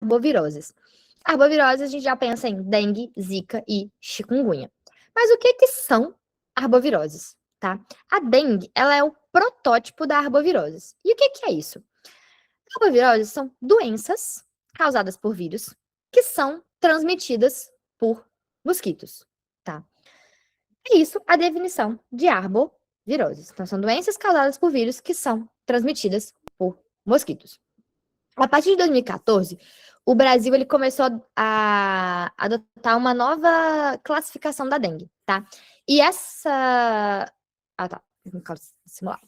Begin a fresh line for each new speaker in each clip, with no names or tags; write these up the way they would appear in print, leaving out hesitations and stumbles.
arboviroses. Arboviroses, a gente já pensa em dengue, zika e chikungunya. Mas o que são arboviroses, tá? A dengue, ela é o protótipo da arboviroses. E o que é isso? Arboviroses são doenças causadas por vírus que são transmitidas por mosquitos, tá? É isso a definição de arboviroses. Então, são doenças causadas por vírus que são transmitidas por mosquitos. A partir de 2014, o Brasil ele começou a adotar uma nova classificação da dengue, tá? E essa... Ah, tá. Simular.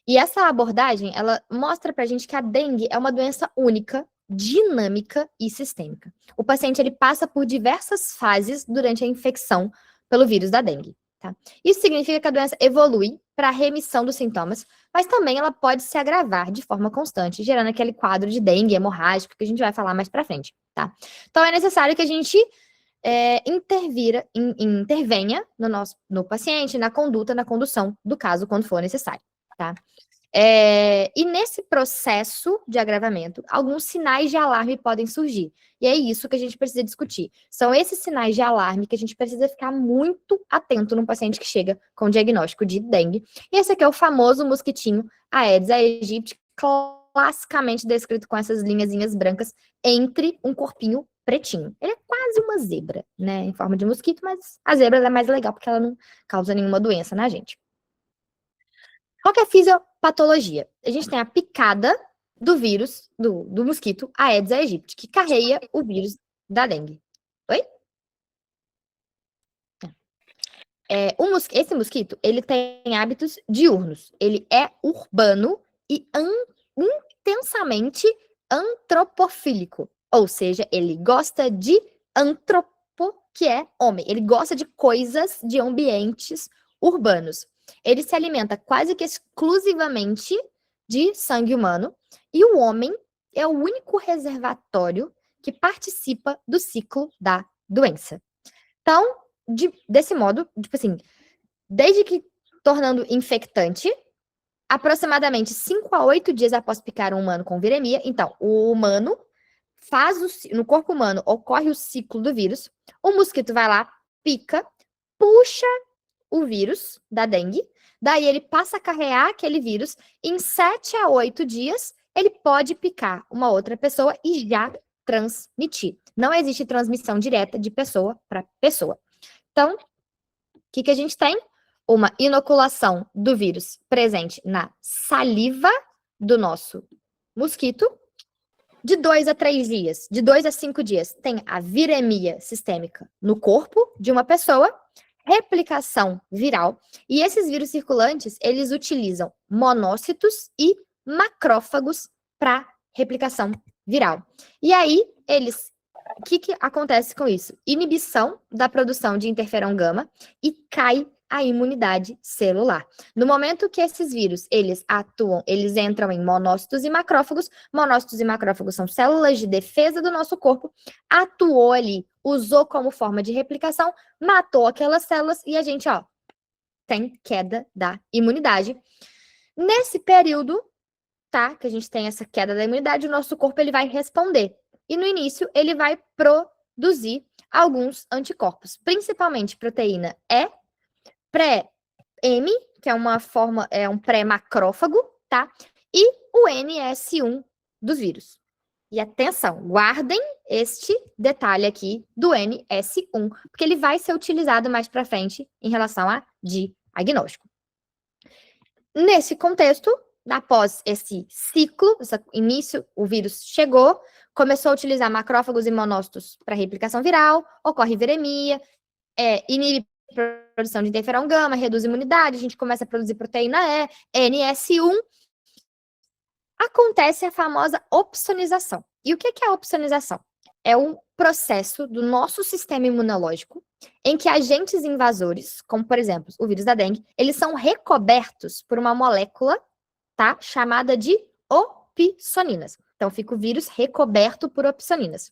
E essa abordagem, ela mostra pra gente que a dengue é uma doença única, dinâmica e sistêmica. O paciente, ele passa por diversas fases durante a infecção pelo vírus da dengue, tá? Isso significa que a doença evolui para a remissão dos sintomas, mas também ela pode se agravar de forma constante, gerando aquele quadro de dengue hemorrágico que a gente vai falar mais pra frente, tá? Então, é necessário que a gente intervenha no paciente, na conduta, na condução do caso, quando for necessário, tá? E nesse processo de agravamento, alguns sinais de alarme podem surgir. E é isso que a gente precisa discutir. São esses sinais de alarme que a gente precisa ficar muito atento no paciente que chega com diagnóstico de dengue. E esse aqui é o famoso mosquitinho Aedes aegypti, classicamente descrito com essas linhazinhas brancas entre um corpinho pretinho. Ele é quase uma zebra, né, em forma de mosquito, mas a zebra é mais legal porque ela não causa nenhuma doença na gente. Qual que é a fisiopatologia? A gente tem a picada do vírus, do mosquito Aedes aegypti, que carrega o vírus da dengue. Oi? Esse mosquito, ele tem hábitos diurnos. Ele é urbano e intensamente antropofílico. Ou seja, ele gosta de antropo, que é homem. Ele gosta de coisas, de ambientes urbanos. Ele se alimenta quase que exclusivamente de sangue humano. E o homem é o único reservatório que participa do ciclo da doença. Então, desse modo, tipo assim, desde que tornando infectante, aproximadamente 5 a 8 dias após picar um humano com viremia, então, o humano no corpo humano ocorre o ciclo do vírus, o mosquito vai lá, pica, puxa o vírus da dengue, daí ele passa a carregar aquele vírus, em 7 a 8 dias, ele pode picar uma outra pessoa e já transmitir. Não existe transmissão direta de pessoa para pessoa. Então, o que a gente tem? Uma inoculação do vírus presente na saliva do nosso mosquito. De 2 a 3 dias, de 2 a 5 dias, tem a viremia sistêmica no corpo de uma pessoa, replicação viral, e esses vírus circulantes, eles utilizam monócitos e macrófagos para replicação viral. E aí, o que acontece com isso? Inibição da produção de interferão gama e cai a imunidade celular. No momento que esses vírus, eles entram em monócitos e macrófagos são células de defesa do nosso corpo, atuou ali, usou como forma de replicação, matou aquelas células e a gente, tem queda da imunidade. Nesse período, tá, que a gente tem essa queda da imunidade, o nosso corpo, ele vai responder. E no início, ele vai produzir alguns anticorpos, principalmente proteína E, pré-M, que é um pré-macrófago, tá? E o NS1 dos vírus. E atenção, guardem este detalhe aqui do NS1, porque ele vai ser utilizado mais para frente em relação a diagnóstico. Nesse contexto, após esse ciclo, esse início, o vírus chegou, começou a utilizar macrófagos e monócitos para replicação viral, ocorre viremia, inibe produção de interferão gama, reduz a imunidade, a gente começa a produzir proteína E, NS1, acontece a famosa opsonização. E o que é a opsonização? É um processo do nosso sistema imunológico em que agentes invasores, como por exemplo o vírus da dengue, eles são recobertos por uma molécula, tá, chamada de opsoninas. Então fica o vírus recoberto por opsoninas.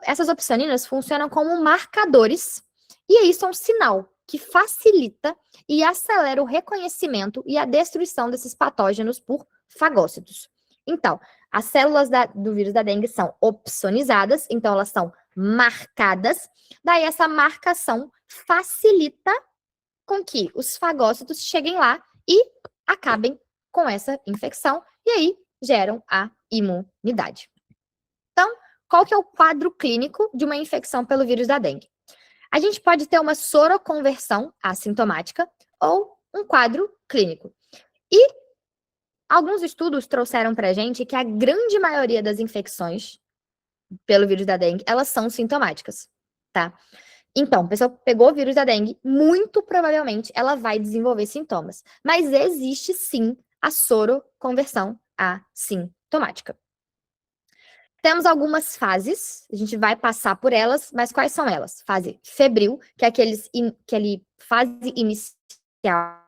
Essas opsoninas funcionam como marcadores e isso é um sinal que facilita e acelera o reconhecimento e a destruição desses patógenos por fagócitos. Então, As células do vírus da dengue são opsonizadas, então elas são marcadas. Daí essa marcação facilita com que os fagócitos cheguem lá e acabem com essa infecção e aí geram a imunidade. Então, qual que é o quadro clínico de uma infecção pelo vírus da dengue? A gente pode ter uma soroconversão assintomática ou um quadro clínico. E alguns estudos trouxeram para a gente que a grande maioria das infecções pelo vírus da dengue, elas são sintomáticas, tá? Então, a pessoa pegou o vírus da dengue, muito provavelmente ela vai desenvolver sintomas. Mas existe sim a soroconversão assintomática. Temos algumas fases, a gente vai passar por elas, mas quais são elas? Fase febril, que é aquele fase inicial,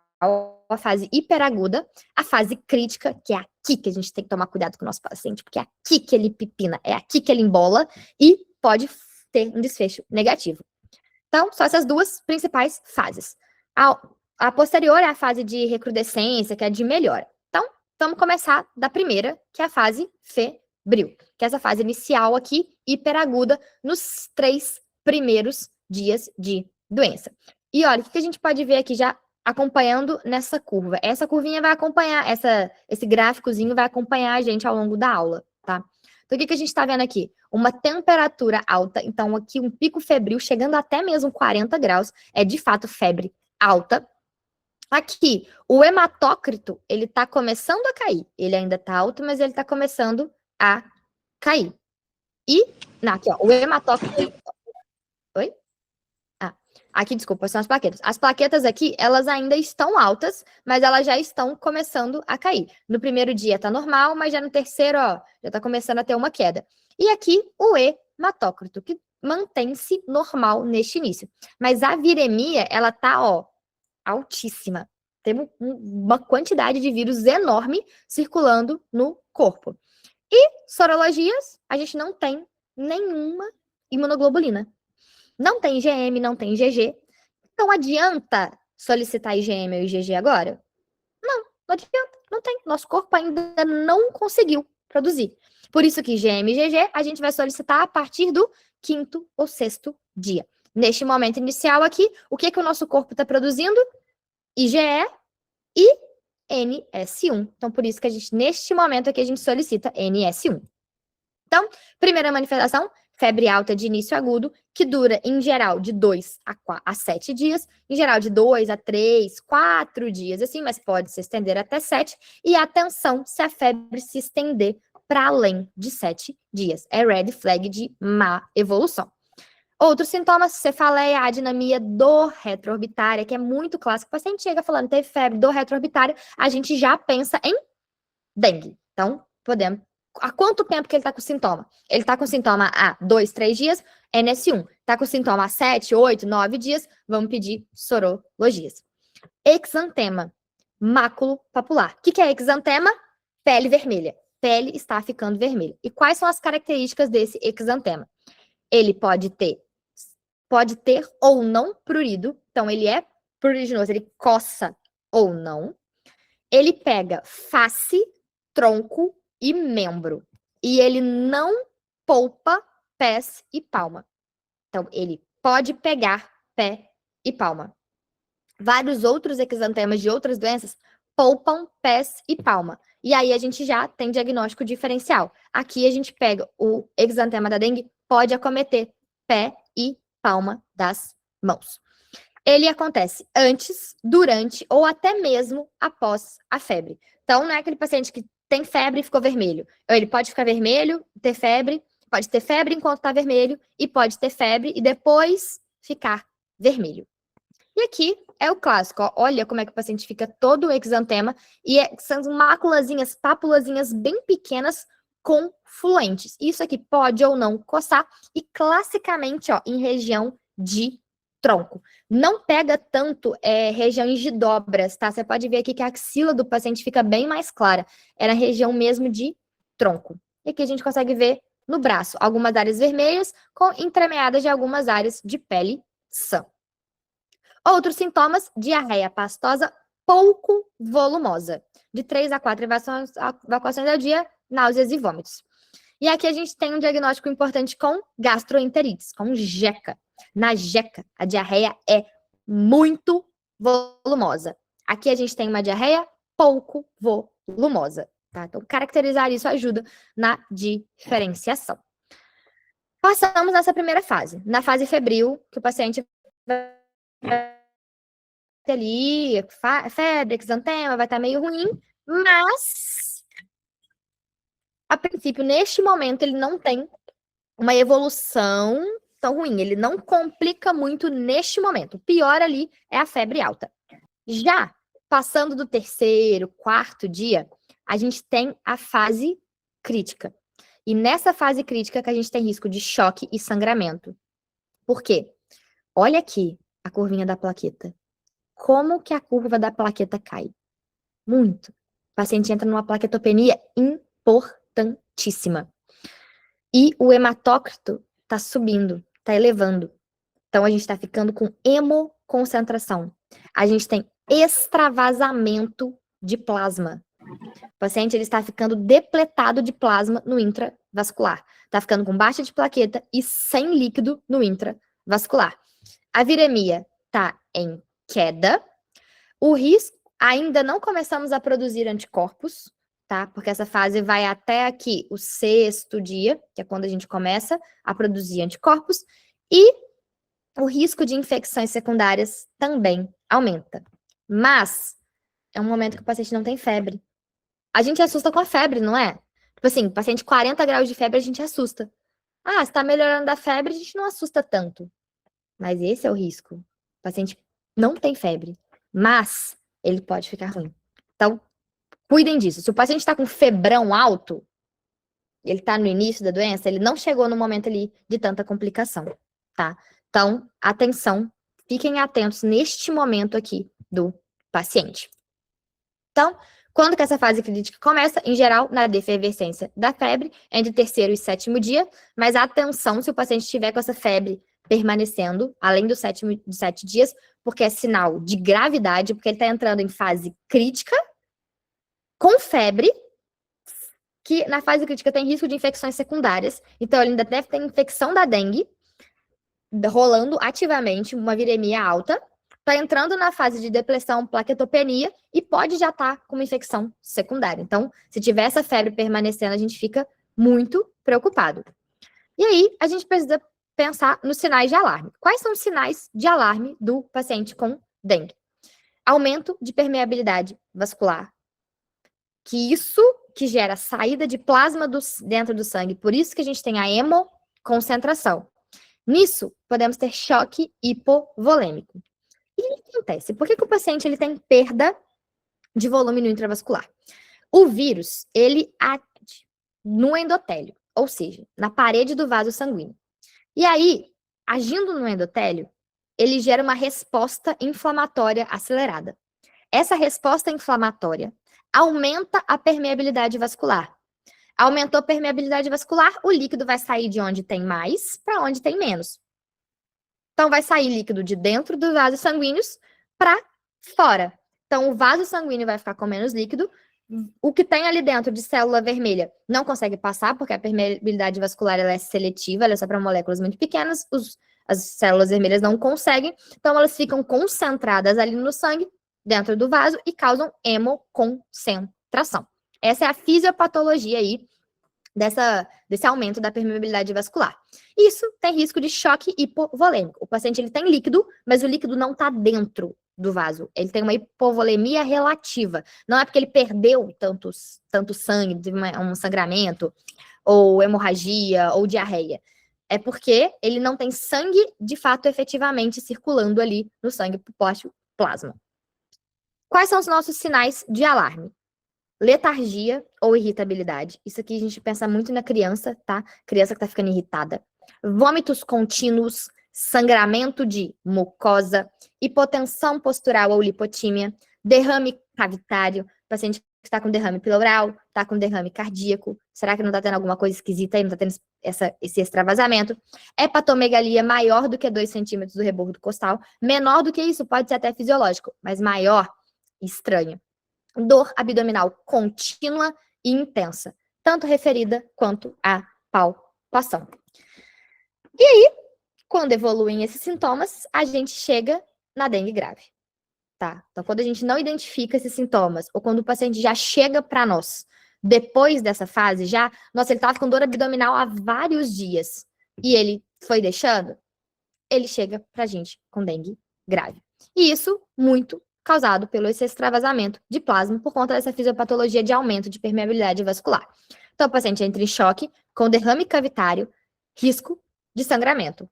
a fase hiperaguda, a fase crítica, que é aqui que a gente tem que tomar cuidado com o nosso paciente, porque é aqui que ele pipina, é aqui que ele embola e pode ter um desfecho negativo. Então, são essas duas principais fases. A posterior é a fase de recrudescência, que é de melhora. Então, vamos começar da primeira, que é a fase febril, que é essa fase inicial aqui, hiperaguda, nos 3 primeiros dias de doença. E olha, o que a gente pode ver aqui já acompanhando nessa curva? Essa curvinha vai acompanhar, esse gráficozinho vai acompanhar a gente ao longo da aula, tá? Então, o que a gente está vendo aqui? Uma temperatura alta, então aqui um pico febril, chegando até mesmo 40 graus, é de fato febre alta. Aqui, o hematócrito, ele está começando a cair. Ele ainda está alto, mas ele está começando a cair. E, aqui, ó, o hematócrito... Oi? Aqui, desculpa, são as plaquetas. As plaquetas aqui, elas ainda estão altas, mas elas já estão começando a cair. No primeiro dia tá normal, mas já no terceiro, ó, já tá começando a ter uma queda. E aqui, o hematócrito, que mantém-se normal neste início. Mas a viremia, ela tá, ó, altíssima. Temos uma quantidade de vírus enorme circulando no corpo. E sorologias, a gente não tem nenhuma imunoglobulina. Não tem IgM, não tem IgG. Então, adianta solicitar IgM ou IgG agora? Não adianta, não tem. Nosso corpo ainda não conseguiu produzir. Por isso que IgM e IgG a gente vai solicitar a partir do 5º ou 6º dia. Neste momento inicial aqui, o que o nosso corpo está produzindo? IgE e NS1. Então, por isso que a gente, neste momento aqui, a gente solicita NS1. Então, primeira manifestação, febre alta de início agudo, que dura, em geral, de 2 a 7 dias, em geral, de 2 a 3, 4 dias, assim, mas pode se estender até 7, e atenção se a febre se estender para além de 7 dias. É red flag de má evolução. Outros sintomas, cefaleia, adinamia, dor retroorbitária, que é muito clássico. O paciente chega falando, teve febre, dor retroorbitária, a gente já pensa em dengue. Então, podemos... Há quanto tempo que ele está com sintoma? Ele está com sintoma há 2, 3 dias, NS1. Está com sintoma há 7, 8, 9 dias, vamos pedir sorologias. Exantema, máculo papular. O que é exantema? Pele vermelha. Pele está ficando vermelha. E quais são as características desse exantema? Ele pode ter ou não prurido. Então, ele é pruriginoso, ele coça ou não. Ele pega face, tronco e membro. E ele não polpa pés e palma. Então, ele pode pegar pé e palma. Vários outros exantemas de outras doenças polpam pés e palma. E aí a gente já tem diagnóstico diferencial. Aqui a gente pega o exantema da dengue, pode acometer pé e palma das mãos. Ele acontece antes, durante ou até mesmo após a febre. Então, não é aquele paciente que tem febre e ficou vermelho. Ele pode ficar vermelho, ter febre, pode ter febre enquanto está vermelho, e pode ter febre e depois ficar vermelho. E aqui é o clássico, ó. Olha como é que o paciente fica todo exantema, e são maculazinhas, papulazinhas bem pequenas com fluentes. Isso aqui pode ou não coçar, e classicamente, ó, em região de tronco. Não pega tanto regiões de dobras, tá? Você pode ver aqui que a axila do paciente fica bem mais clara. É na região mesmo de tronco. E aqui a gente consegue ver no braço algumas áreas vermelhas com entremeadas de algumas áreas de pele sã. Outros sintomas, diarreia pastosa pouco volumosa. De 3 a 4 evacuações ao dia, náuseas e vômitos. E aqui a gente tem um diagnóstico importante com gastroenterites, com jeca. Na jeca, a diarreia é muito volumosa. Aqui a gente tem uma diarreia pouco volumosa, tá? Então, caracterizar isso ajuda na diferenciação. Passamos nessa primeira fase. Na fase febril, que o paciente vai ter ali febre, exantema, vai estar meio ruim, mas, a princípio, neste momento, ele não tem uma evolução tão ruim. Ele não complica muito neste momento. O pior ali é a febre alta. Já passando do terceiro, quarto dia, a gente tem a fase crítica. E nessa fase crítica que a gente tem risco de choque e sangramento. Por quê? Olha aqui a curvinha da plaqueta. Como que a curva da plaqueta cai? Muito. O paciente entra numa plaquetopenia importantíssima. E o hematócrito está subindo, está elevando. Então, a gente está ficando com hemoconcentração. A gente tem extravasamento de plasma. O paciente ele está ficando depletado de plasma no intravascular. Está ficando com baixa de plaqueta e sem líquido no intravascular. A viremia está em queda. O risco, ainda não começamos a produzir anticorpos, tá? Porque essa fase vai até aqui, o sexto dia, que é quando a gente começa a produzir anticorpos. E o risco de infecções secundárias também aumenta. Mas é um momento que o paciente não tem febre. A gente assusta com a febre, não é? Tipo assim, paciente 40 graus de febre, a gente assusta. Ah, se tá melhorando da febre, a gente não assusta tanto. Mas esse é o risco. O paciente não tem febre, mas ele pode ficar ruim. Então, cuidem disso. Se o paciente está com febrão alto, ele está no início da doença, ele não chegou no momento ali de tanta complicação, tá? Então, atenção, fiquem atentos neste momento aqui do paciente. Então, quando que essa fase crítica começa? Em geral, na defervescência da febre, entre o terceiro e sétimo dia, mas atenção se o paciente estiver com essa febre permanecendo, além dos 7 dias, porque é sinal de gravidade, porque ele está entrando em fase crítica, com febre, que na fase crítica tem risco de infecções secundárias, então ele ainda deve ter infecção da dengue, rolando ativamente, uma viremia alta, está entrando na fase de depressão, plaquetopenia, e pode já estar com uma infecção secundária. Então, se tiver essa febre permanecendo, a gente fica muito preocupado. E aí, a gente precisa pensar nos sinais de alarme. Quais são os sinais de alarme do paciente com dengue? Aumento de permeabilidade vascular, que isso que gera saída de plasma dentro do sangue, por isso que a gente tem a hemoconcentração. Nisso, podemos ter choque hipovolêmico. E o que acontece? Por que o paciente ele tem perda de volume no intravascular? O vírus, ele age no endotélio, ou seja, na parede do vaso sanguíneo. E aí, agindo no endotélio, ele gera uma resposta inflamatória acelerada. Essa resposta inflamatória aumenta a permeabilidade vascular. Aumentou a permeabilidade vascular, o líquido vai sair de onde tem mais para onde tem menos. Então, vai sair líquido de dentro dos vasos sanguíneos para fora. Então, o vaso sanguíneo vai ficar com menos líquido. O que tem ali dentro de célula vermelha não consegue passar, porque a permeabilidade vascular ela é seletiva, ela é só para moléculas muito pequenas. As células vermelhas não conseguem. Então, elas ficam concentradas ali no sangue, dentro do vaso, e causam hemoconcentração. Essa é a fisiopatologia aí desse aumento da permeabilidade vascular. Isso tem risco de choque hipovolêmico. O paciente ele tem líquido, mas o líquido não está dentro do vaso. Ele tem uma hipovolemia relativa. Não é porque ele perdeu tanto sangue, teve um sangramento, ou hemorragia, ou diarreia. É porque ele não tem sangue, de fato, efetivamente circulando ali no sangue por plasma. Quais são os nossos sinais de alarme? Letargia ou irritabilidade. Isso aqui a gente pensa muito na criança, tá? Criança que tá ficando irritada. Vômitos contínuos, sangramento de mucosa, hipotensão postural ou lipotímia, derrame cavitário, paciente que está com derrame pleural, está com derrame cardíaco. Será que não está tendo alguma coisa esquisita aí? Não está tendo esse extravasamento? Hepatomegalia maior do que 2 centímetros do rebordo costal. Menor do que isso, pode ser até fisiológico, mas maior, estranho. Dor abdominal contínua e intensa. tanto referida quanto à palpação. E aí, quando evoluem esses sintomas, a gente chega na dengue grave. Tá? Então, quando a gente não identifica esses sintomas, ou quando o paciente já chega para nós, depois dessa fase, já, nossa, ele estava com dor abdominal há vários dias, e ele foi deixando, ele chega pra gente com dengue grave. E isso muito causado pelo esse extravasamento de plasma por conta dessa fisiopatologia de aumento de permeabilidade vascular. Então, o paciente entra em choque com derrame cavitário, risco de sangramento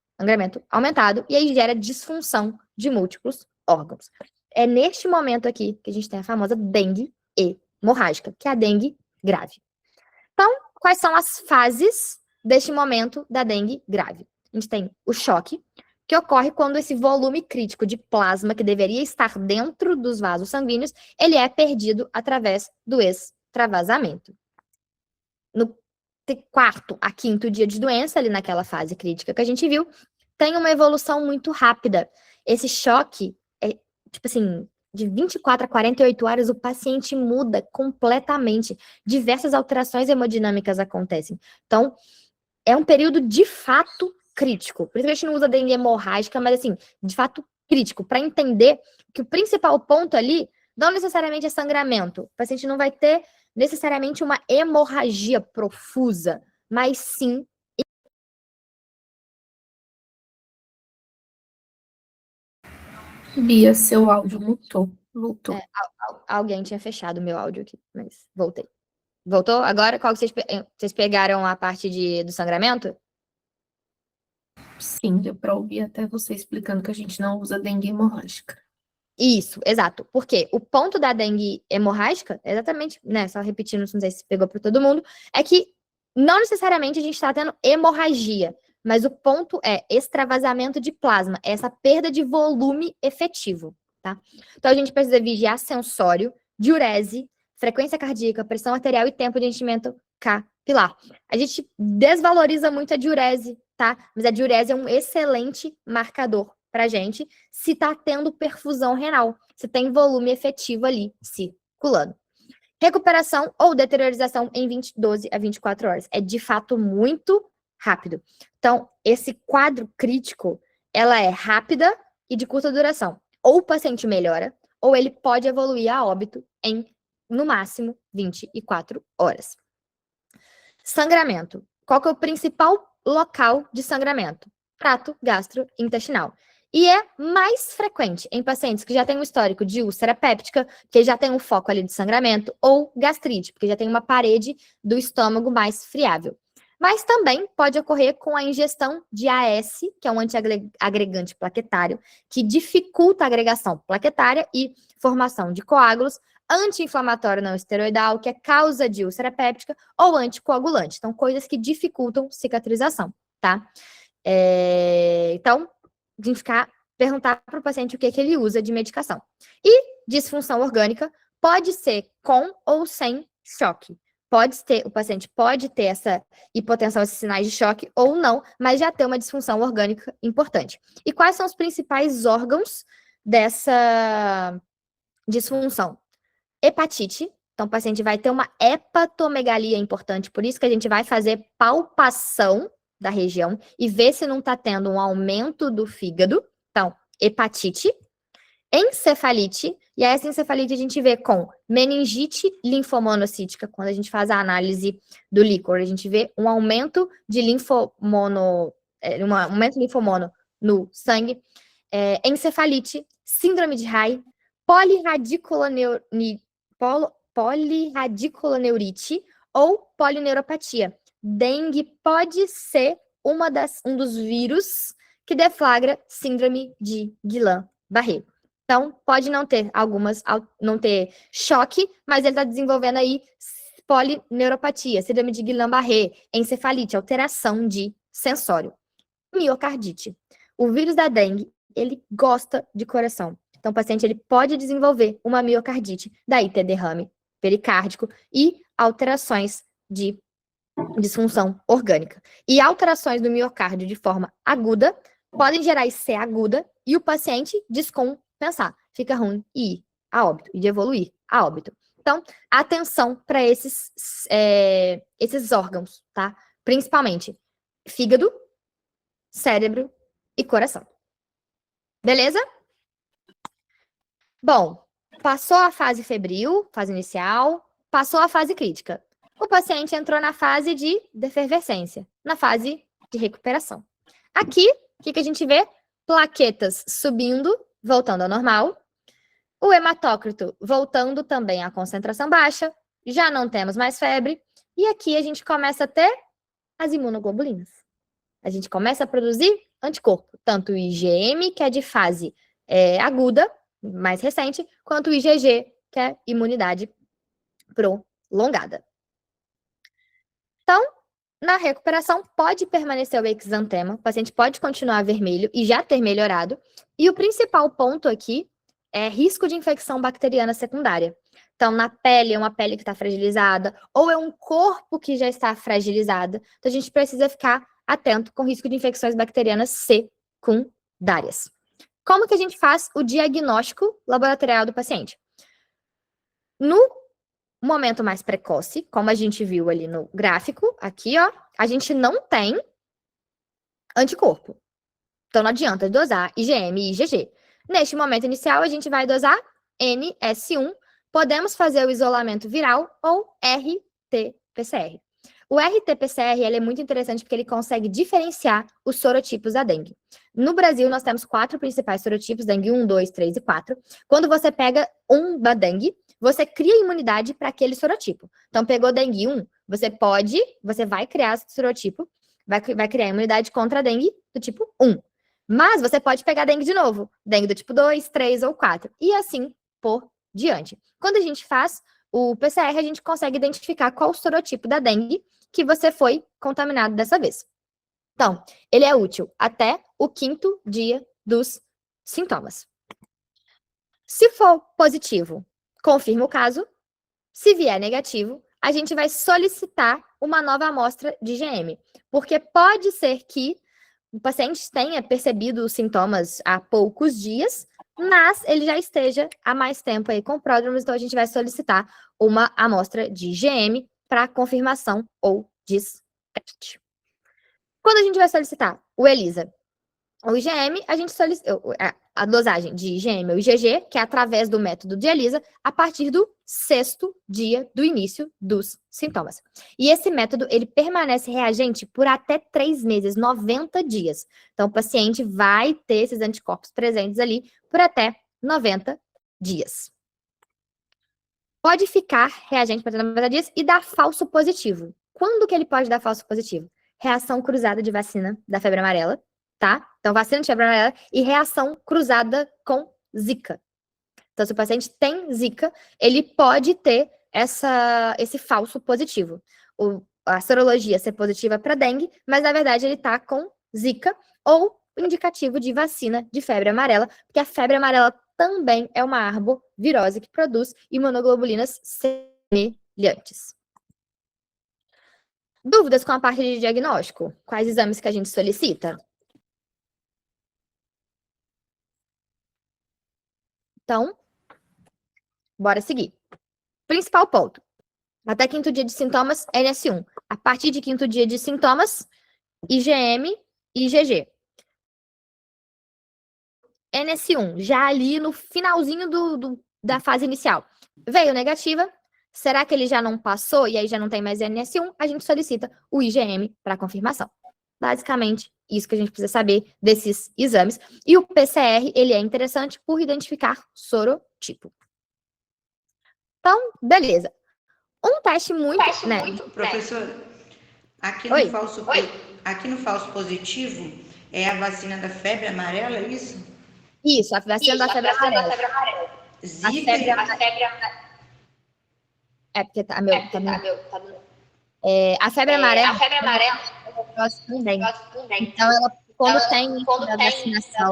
aumentado, e aí gera disfunção de múltiplos órgãos. É neste momento aqui que a gente tem a famosa dengue hemorrágica, que é a dengue grave. Então, quais são as fases deste momento da dengue grave? A gente tem o choque, que ocorre quando esse volume crítico de plasma que deveria estar dentro dos vasos sanguíneos, ele é perdido através do extravasamento. No quarto a quinto dia de doença, ali naquela fase crítica que a gente viu, tem uma evolução muito rápida. Esse choque é, tipo assim, de 24 a 48 horas, o paciente muda completamente. Diversas alterações hemodinâmicas acontecem. Então, é um período de fato crítico. Por isso que a gente não usa dengue hemorrágica, mas assim, de fato crítico, para entender que o principal ponto ali não necessariamente é sangramento. O paciente não vai ter necessariamente uma hemorragia profusa, mas sim.
Bia, seu áudio mutou. Voltou.
Alguém tinha fechado o meu áudio aqui, mas voltei. Voltou? Agora, qual que vocês pegaram a parte do sangramento?
Sim, deu para ouvir até você explicando que a gente não usa dengue hemorrágica.
Isso, exato. Porque o ponto da dengue hemorrágica, exatamente, né? Só repetindo, não sei se pegou para todo mundo, é que não necessariamente a gente está tendo hemorragia, mas o ponto é extravasamento de plasma, essa perda de volume efetivo, tá? Então a gente precisa vigiar sensório, diurese, frequência cardíaca, pressão arterial e tempo de enchimento capilar. A gente desvaloriza muito a diurese, tá? Mas a diurese é um excelente marcador pra gente se tá tendo perfusão renal, se tem volume efetivo ali circulando. Recuperação ou deteriorização em 12 a 24 horas. É de fato muito rápido. Então, esse quadro crítico, ela é rápida e de curta duração. Ou o paciente melhora, ou ele pode evoluir a óbito em, no máximo, 24 horas. Sangramento. Qual que é o principal local de sangramento? Trato gastrointestinal. E é mais frequente em pacientes que já têm um histórico de úlcera péptica, que já tem um foco ali de sangramento, ou gastrite, porque já tem uma parede do estômago mais friável. Mas também pode ocorrer com a ingestão de AS, que é um antiagregante plaquetário, que dificulta a agregação plaquetária e formação de coágulos, anti-inflamatório não esteroidal, que é causa de úlcera péptica, ou anticoagulante. Então, coisas que dificultam cicatrização, tá? Então, de ficar perguntar para o paciente o que ele usa de medicação. E disfunção orgânica pode ser com ou sem choque. O paciente pode ter essa hipotensão, esses sinais de choque ou não, mas já ter uma disfunção orgânica importante. E quais são os principais órgãos dessa disfunção? Hepatite. Então, o paciente vai ter uma hepatomegalia importante, por isso que a gente vai fazer palpação da região e ver se não está tendo um aumento do fígado. Então, hepatite, encefalite, e essa encefalite a gente vê com meningite linfomonocítica, quando a gente faz a análise do líquor, a gente vê um aumento de linfomono no sangue, encefalite, síndrome de Reye, polirradiculoneurite ou polineuropatia. Dengue pode ser um dos vírus que deflagra síndrome de Guillain-Barré. Então, pode não ter não ter choque, mas ele está desenvolvendo aí polineuropatia, síndrome de Guillain-Barré, encefalite, alteração de sensório. Miocardite. O vírus da dengue, ele gosta de coração. Então, o paciente ele pode desenvolver uma miocardite, daí ter derrame pericárdico e alterações de disfunção orgânica. E alterações do miocárdio de forma aguda podem gerar IC aguda e o paciente descompensar, fica ruim e ir a óbito, e de evoluir a óbito. Então, atenção para esses órgãos, tá? Principalmente fígado, cérebro e coração. Beleza? Bom, passou a fase febril, fase inicial, passou a fase crítica. O paciente entrou na fase de defervescência, na fase de recuperação. Aqui, o que a gente vê? Plaquetas subindo, voltando ao normal. O hematócrito voltando também à concentração baixa. Já não temos mais febre. E aqui a gente começa a ter as imunoglobulinas. A gente começa a produzir anticorpo, tanto o IgM, que é de fase aguda, mais recente, quanto o IgG, que é imunidade prolongada. Então, na recuperação, pode permanecer o exantema, o paciente pode continuar vermelho e já ter melhorado. E o principal ponto aqui é risco de infecção bacteriana secundária. Então, na pele, é uma pele que está fragilizada, ou é um corpo que já está fragilizado. Então, a gente precisa ficar atento com risco de infecções bacterianas secundárias. Como que a gente faz o diagnóstico laboratorial do paciente? No momento mais precoce, como a gente viu ali no gráfico, aqui, ó, a gente não tem anticorpo. Então, não adianta dosar IgM e IgG. Neste momento inicial, a gente vai dosar NS1. Podemos fazer o isolamento viral ou RT-PCR. O RT-PCR ele é muito interessante porque ele consegue diferenciar os sorotipos da dengue. No Brasil, nós temos 4 principais sorotipos, dengue 1, 2, 3 e 4. Quando você pega uma dengue, você cria imunidade para aquele sorotipo. Então, pegou dengue 1, você vai criar sorotipo, vai criar imunidade contra a dengue do tipo 1. Mas você pode pegar dengue de novo, dengue do tipo 2, 3 ou 4, e assim por diante. Quando a gente faz o PCR, a gente consegue identificar qual o sorotipo da dengue que você foi contaminado dessa vez. Então, ele é útil até o 5º dia dos sintomas. Se for positivo, confirma o caso. Se vier negativo, a gente vai solicitar uma nova amostra de IgM, porque pode ser que o paciente tenha percebido os sintomas há poucos dias, mas ele já esteja há mais tempo aí com pródromos, então a gente vai solicitar uma amostra de IgM para confirmação ou descarte. Quando a gente vai solicitar o ELISA, o IgM, a gente solicita a dosagem de IgM ou IgG, que é através do método de ELISA, a partir do 6º dia do início dos sintomas. E esse método, ele permanece reagente por até 3 meses, 90 dias. Então, o paciente vai ter esses anticorpos presentes ali por até 90 dias. Pode ficar reagente por até 90 dias e dar falso positivo. Quando que ele pode dar falso positivo? Reação cruzada de vacina da febre amarela, tá? Então, vacina de febre amarela e reação cruzada com Zika. Então, se o paciente tem Zika, ele pode ter esse falso positivo. A sorologia ser positiva para dengue, mas, na verdade, ele está com Zika ou indicativo de vacina de febre amarela, porque a febre amarela também é uma arbovirose que produz imunoglobulinas semelhantes. Dúvidas com a parte de diagnóstico? Quais exames que a gente solicita? Então, bora seguir. Principal ponto. Até 5º dia de sintomas, NS1. A partir de 5º dia de sintomas, IgM e IgG. NS1, já ali no finalzinho da fase inicial. Veio negativa, será que ele já não passou e aí já não tem mais NS1? A gente solicita o IgM para confirmação. Basicamente, isso que a gente precisa saber desses exames. E o PCR, ele é interessante por identificar sorotipo. Então, beleza. Um teste muito...
Professor, aqui no falso positivo é a vacina da febre amarela, é isso?
Isso, a vacina da febre amarela.
Zika
É porque tá meu. A febre amarela é um negócio também. Então, ela, quando tem a vacinação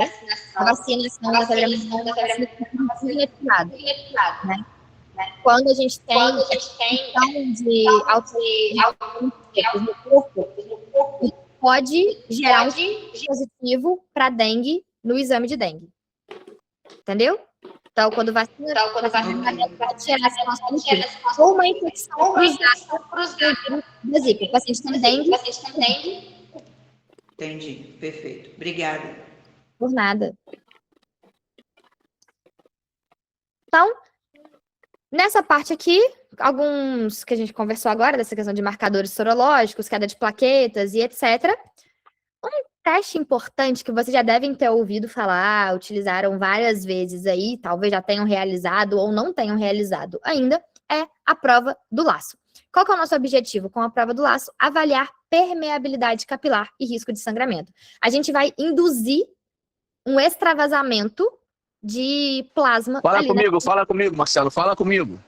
da febre amarela é uma vacina ineficaz, né? Quando a gente tem questão de autoimmunidade no corpo, pode gerar um positivo para dengue no exame de dengue. Entendeu? Então, quando vacina, vai gerar essa ou uma infecção cruzada da Zika. O paciente tem dengue.
Entendi, perfeito. Obrigada.
Por nada. Então, nessa parte aqui, alguns que a gente conversou agora, dessa questão de marcadores sorológicos, queda de plaquetas e etc. Um teste importante que vocês já devem ter ouvido falar, utilizaram várias vezes aí, talvez já tenham realizado ou não tenham realizado ainda, é a prova do laço. Qual que é o nosso objetivo com a prova do laço? Avaliar permeabilidade capilar e risco de sangramento. A gente vai induzir um extravasamento de plasma.
Fala comigo, Marcelo, fala comigo.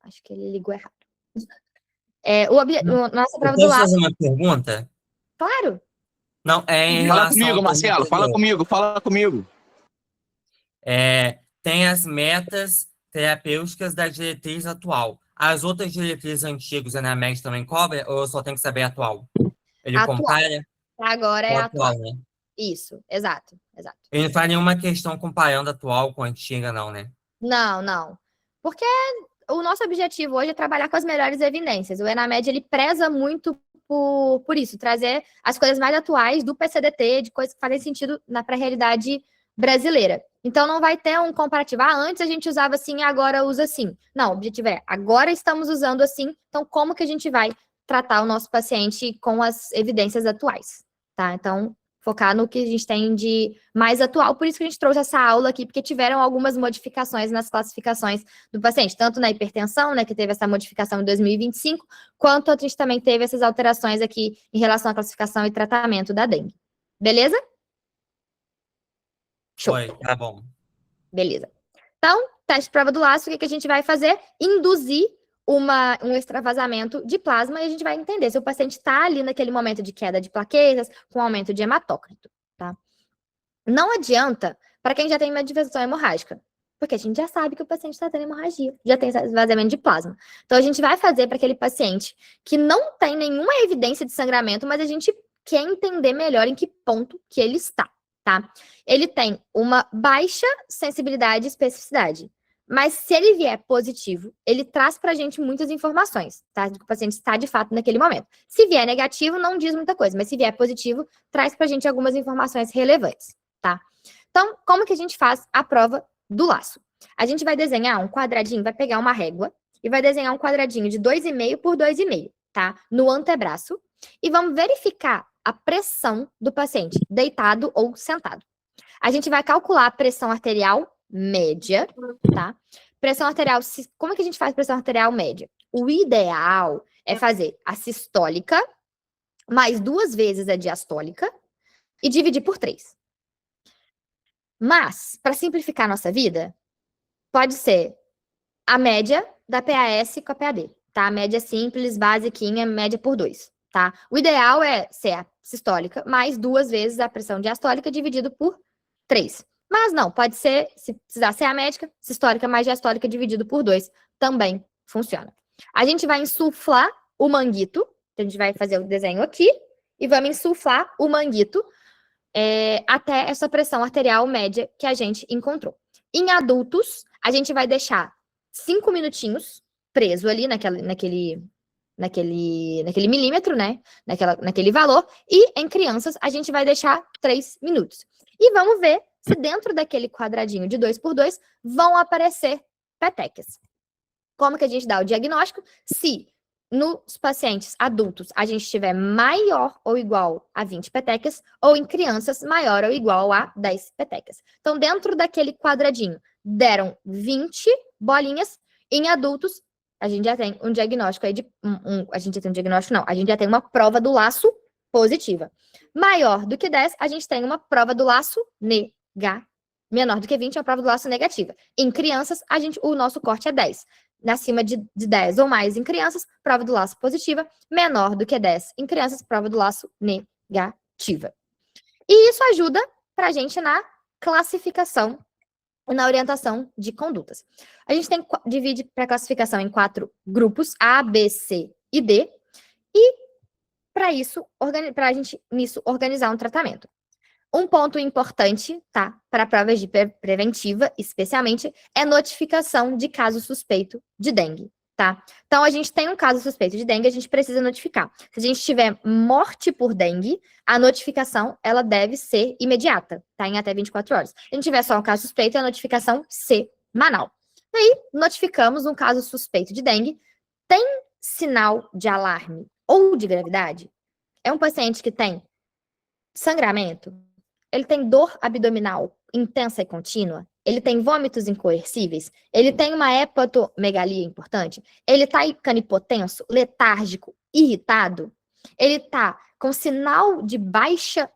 Acho que ele ligou errado. Nossa prova do
Posso
laço.
fazer uma pergunta?
Claro.
Não, em
Fala
relação
comigo,
ao
Marcelo, fala comigo.
Tem as metas terapêuticas da diretriz atual. As outras diretrizes antigas, a Enamed também cobra, ou eu só tenho que saber a atual? Ele
Atual.
compara?
Agora é
o
atual.
né?
Isso, exato.
Ele não faz nenhuma questão comparando a atual com a antiga, não, né?
Não. Porque o nosso objetivo hoje é trabalhar com as melhores evidências. O Enamed, ele preza muito por isso, trazer as coisas mais atuais do PCDT, de coisas que fazem sentido para a realidade brasileira. Então, não vai ter um comparativo. Antes a gente usava assim, agora usa assim. Não, o objetivo é, agora estamos usando assim, então como que a gente vai tratar o nosso paciente com as evidências atuais, tá? Então, focar no que a gente tem de mais atual. Por isso que a gente trouxe essa aula aqui, porque tiveram algumas modificações nas classificações do paciente, tanto na hipertensão, né, que teve essa modificação em 2025, quanto a gente também teve essas alterações aqui em relação à classificação e tratamento da dengue. Beleza? Show.
Tá bom.
Beleza. Então, teste de prova do laço, o que a gente vai fazer? Induzir um extravasamento de plasma e a gente vai entender se o paciente está ali naquele momento de queda de plaquetas, com aumento de hematócrito, tá? Não adianta para quem já tem uma manifestação hemorrágica, porque a gente já sabe que o paciente está tendo hemorragia, já tem esvaziamento de plasma. Então, a gente vai fazer para aquele paciente que não tem nenhuma evidência de sangramento, mas a gente quer entender melhor em que ponto que ele está, tá? Ele tem uma baixa sensibilidade e especificidade. Mas se ele vier positivo, ele traz para a gente muitas informações, tá? De que o paciente está de fato naquele momento. Se vier negativo, não diz muita coisa, mas se vier positivo, traz para a gente algumas informações relevantes, tá? Então, como que a gente faz a prova do laço? A gente vai desenhar um quadradinho, vai pegar uma régua e vai desenhar um quadradinho de 2,5 por 2,5, tá? No antebraço. E vamos verificar a pressão do paciente, deitado ou sentado. A gente vai calcular a pressão arterial média, tá? Pressão arterial, como é que a gente faz pressão arterial média? O ideal é fazer a sistólica mais 2 vezes a diastólica e dividir por 3. Mas, para simplificar a nossa vida, pode ser a média da PAS com a PAD, tá? A média simples, basiquinha, média por 2, tá? O ideal é ser a sistólica mais 2 vezes a pressão diastólica dividido por 3. Mas não, pode ser, se precisar ser a médica, sistólica mais diastólica dividido por 2, também funciona. A gente vai insuflar o manguito, então a gente vai fazer o desenho aqui, e vamos insuflar o manguito até essa pressão arterial média que a gente encontrou. Em adultos, a gente vai deixar 5 minutinhos preso ali naquele milímetro, né? Naquele valor, e em crianças, a gente vai deixar 3 minutos. E vamos ver se dentro daquele quadradinho de 2 por 2 vão aparecer petecas. Como que a gente dá o diagnóstico? Se nos pacientes adultos a gente tiver maior ou igual a 20 petecas, ou em crianças maior ou igual a 10 petecas. Então, dentro daquele quadradinho, deram 20 bolinhas, em adultos, a gente já tem um diagnóstico aí a gente já tem um diagnóstico, não, a gente já tem uma prova do laço positiva. Maior do que 10, a gente tem uma prova do laço negativa. Menor do que 20 é uma prova do laço negativa. Em crianças, o nosso corte é 10. Acima de 10 ou mais em crianças, prova do laço positiva. Menor do que 10 em crianças, prova do laço negativa. E isso ajuda para a gente na classificação e na orientação de condutas. A gente divide para classificação em 4 grupos, A, B, C e D. E para isso, para a gente nisso organizar um tratamento. Um ponto importante, tá? Para provas de preventiva, especialmente, é notificação de caso suspeito de dengue, tá? Então, a gente tem um caso suspeito de dengue, a gente precisa notificar. Se a gente tiver morte por dengue, a notificação, ela deve ser imediata, tá? Em até 24 horas. Se a gente tiver só um caso suspeito, é a notificação semanal. E aí, notificamos um caso suspeito de dengue. Tem sinal de alarme ou de gravidade? É um paciente que tem sangramento? Ele tem dor abdominal intensa e contínua? Ele tem vômitos incoercíveis? Ele tem uma hepatomegalia importante? Ele está ficando hipotenso, letárgico, irritado? Ele está com sinal de baixa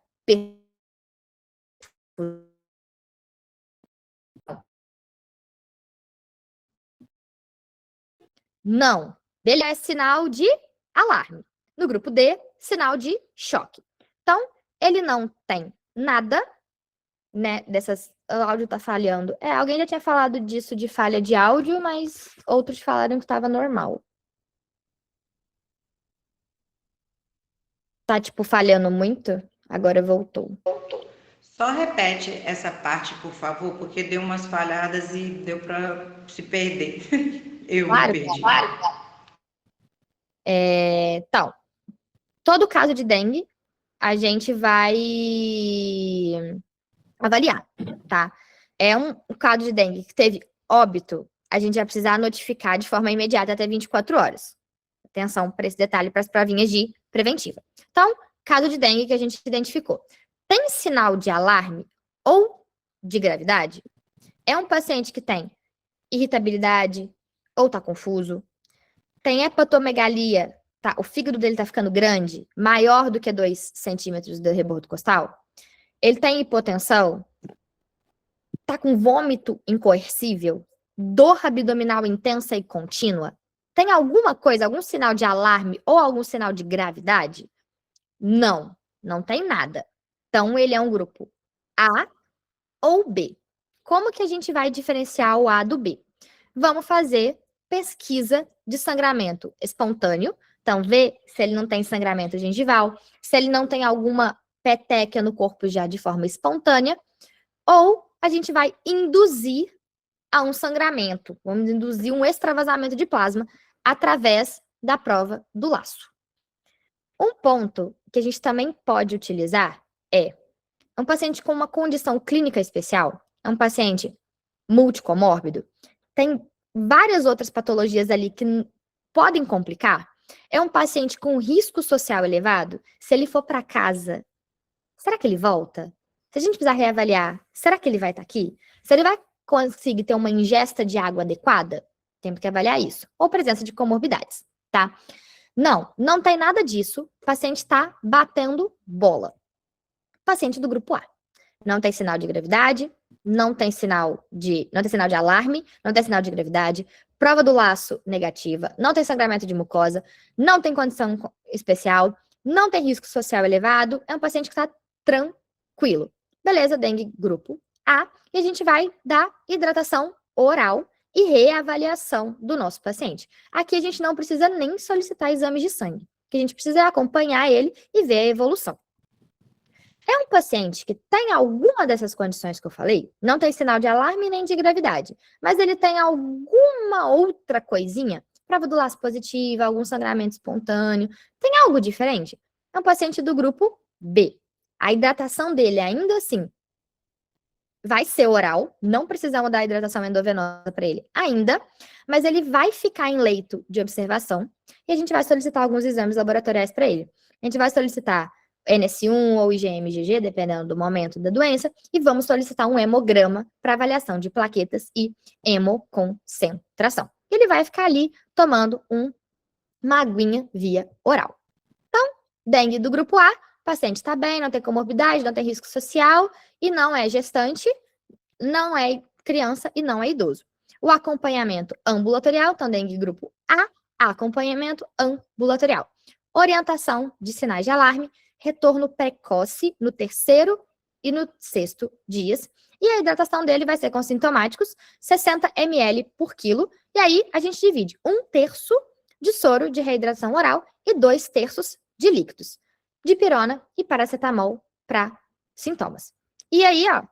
Não. Ele é sinal de alarme. No grupo D, sinal de choque. Então, ele não tem nada, né, dessas... O áudio tá falhando. Alguém já tinha falado disso de falha de áudio, mas outros falaram que estava normal. Tá, tipo, falhando muito? Agora voltou.
Só repete essa parte, por favor, porque deu umas falhadas e deu para se perder. Eu me perdi.
Então, todo caso de dengue, a gente vai avaliar, tá? É um caso de dengue que teve óbito, a gente vai precisar notificar de forma imediata até 24 horas. Atenção para esse detalhe, para as provinhas de preventiva. Então, caso de dengue que a gente identificou. Tem sinal de alarme ou de gravidade? É um paciente que tem irritabilidade ou tá confuso? Tem hepatomegalia, tá? O fígado dele tá ficando grande, maior do que 2 centímetros do rebordo costal? Ele tem hipotensão? Tá com vômito incoercível? Dor abdominal intensa e contínua? Tem alguma coisa, algum sinal de alarme ou algum sinal de gravidade? Não, não tem nada. Então, ele é um grupo A ou B. Como que a gente vai diferenciar o A do B? Vamos fazer pesquisa de sangramento espontâneo. Então, ver se ele não tem sangramento gengival, se ele não tem alguma petequia no corpo já de forma espontânea, ou a gente vai induzir a um sangramento. Vamos induzir um extravasamento de plasma através da prova do laço. Um ponto que a gente também pode utilizar é um paciente com uma condição clínica especial, é um paciente multicomórbido, tem várias outras patologias ali que podem complicar, é um paciente com risco social elevado, se ele for para casa, será que ele volta? Se a gente precisar reavaliar, será que ele vai estar aqui? Se ele vai conseguir ter uma ingesta de água adequada? Temos que avaliar isso. Ou presença de comorbidades, tá? Não tem nada disso. O paciente está batendo bola. Paciente do grupo A. Não tem sinal de gravidade, não tem sinal de alarme, não tem sinal de gravidade, prova do laço negativa, não tem sangramento de mucosa, não tem condição especial, não tem risco social elevado, é um paciente que está tranquilo. Beleza, dengue grupo A, e a gente vai dar hidratação oral e reavaliação do nosso paciente. Aqui a gente não precisa nem solicitar exames de sangue, que a gente precisa acompanhar ele e ver a evolução. É um paciente que tem alguma dessas condições que eu falei, não tem sinal de alarme nem de gravidade, mas ele tem alguma outra coisinha, prova do laço positiva, algum sangramento espontâneo, tem algo diferente? É um paciente do grupo B. A hidratação dele ainda assim vai ser oral, não precisamos dar hidratação endovenosa para ele ainda, mas ele vai ficar em leito de observação e a gente vai solicitar alguns exames laboratoriais para ele. A gente vai solicitar NS1 ou IgM-IgG, dependendo do momento da doença, e vamos solicitar um hemograma para avaliação de plaquetas e hemoconcentração. Ele vai ficar ali tomando uma aguinha via oral. Então, dengue do grupo A, o paciente está bem, não tem comorbidade, não tem risco social e não é gestante, não é criança e não é idoso. O acompanhamento ambulatorial, então dengue grupo A, acompanhamento ambulatorial. Orientação de sinais de alarme, retorno precoce no 3º e no 6º dias. E a hidratação dele vai ser com sintomáticos, 60 ml por quilo. E aí a gente divide 1/3 de soro de reidratação oral e 2/3 de líquidos, dipirona e paracetamol para sintomas. E aí, ó,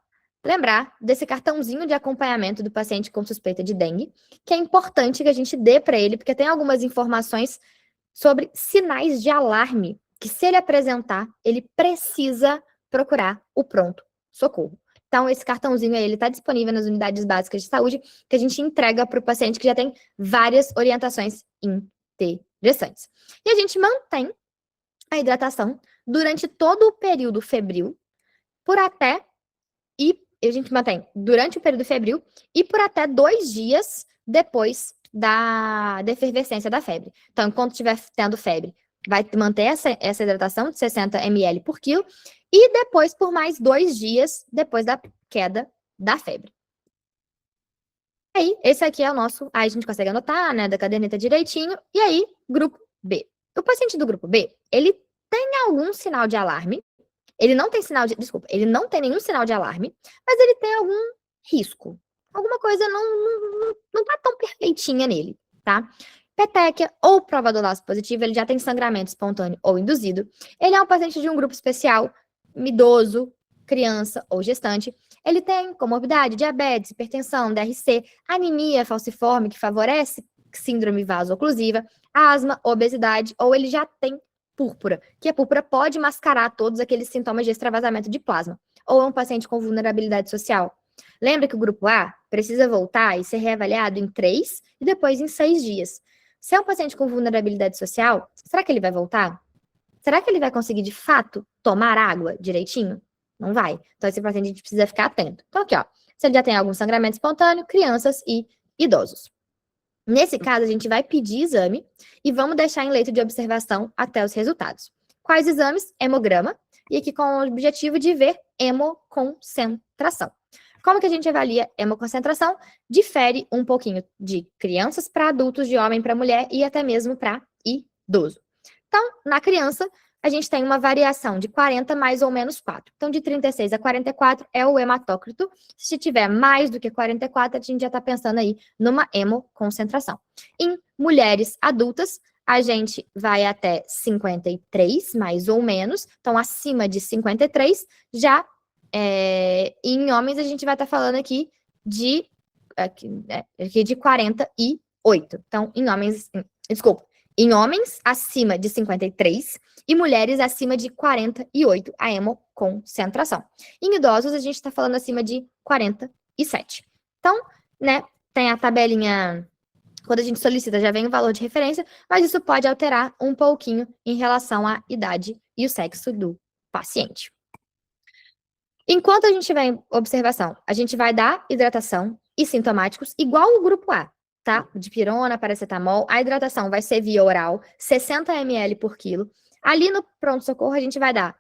lembrar desse cartãozinho de acompanhamento do paciente com suspeita de dengue, que é importante que a gente dê para ele, porque tem algumas informações sobre sinais de alarme, que se ele apresentar, ele precisa procurar o pronto-socorro. Então, esse cartãozinho aí, ele está disponível nas unidades básicas de saúde, que a gente entrega para o paciente que já tem várias orientações interessantes. E a gente mantém a hidratação durante todo o período febril, a gente mantém durante o período febril e por até 2 dias depois da efervescência da febre. Então, enquanto estiver tendo febre, vai manter essa hidratação de 60 ml por quilo e depois por mais 2 dias depois da queda da febre. Aí, esse aqui é o nosso, aí a gente consegue anotar, né, da caderneta direitinho. E aí, grupo B. O paciente do grupo B, ele tem algum sinal de alarme. Ele não tem ele não tem nenhum sinal de alarme, mas ele tem algum risco. Alguma coisa não tá tão perfeitinha nele, tá? Petequia ou prova do laço positivo, ele já tem sangramento espontâneo ou induzido. Ele é um paciente de um grupo especial, idoso, criança ou gestante. Ele tem comorbidade, diabetes, hipertensão, DRC, anemia falciforme, que favorece síndrome vaso-oclusiva, asma, obesidade, ou ele já tem púrpura, que a púrpura pode mascarar todos aqueles sintomas de extravasamento de plasma, ou é um paciente com vulnerabilidade social. Lembra que o grupo A precisa voltar e ser reavaliado em 3 e depois em 6 dias. Se é um paciente com vulnerabilidade social, será que ele vai voltar? Será que ele vai conseguir, de fato, tomar água direitinho? Não vai. Então, esse paciente a gente precisa ficar atento. Então, aqui, ó, se ele já tem algum sangramento espontâneo, crianças e idosos. Nesse caso, a gente vai pedir exame e vamos deixar em leito de observação até os resultados. Quais exames? Hemograma, e aqui com o objetivo de ver hemoconcentração. Como que a gente avalia hemoconcentração? Difere um pouquinho de crianças para adultos, de homem para mulher e até mesmo para idoso. Então, na criança, a gente tem uma variação de 40 mais ou menos 4. Então, de 36 a 44 é o hematócrito. Se tiver mais do que 44, a gente já está pensando aí numa hemoconcentração. Em mulheres adultas, a gente vai até 53, mais ou menos. Então, acima de 53, já em homens, a gente vai estar falando aqui de 48. Então, em homens acima de 53 e mulheres acima de 48, a hemoconcentração. Em idosos, a gente está falando acima de 47. Então, né, tem a tabelinha, quando a gente solicita, já vem o valor de referência, mas isso pode alterar um pouquinho em relação à idade e o sexo do paciente. Enquanto a gente tiver em observação, a gente vai dar hidratação e sintomáticos igual o grupo A, tá? Dipirona, paracetamol. A hidratação vai ser via oral, 60 ml por quilo. Ali no pronto-socorro, a gente vai dar,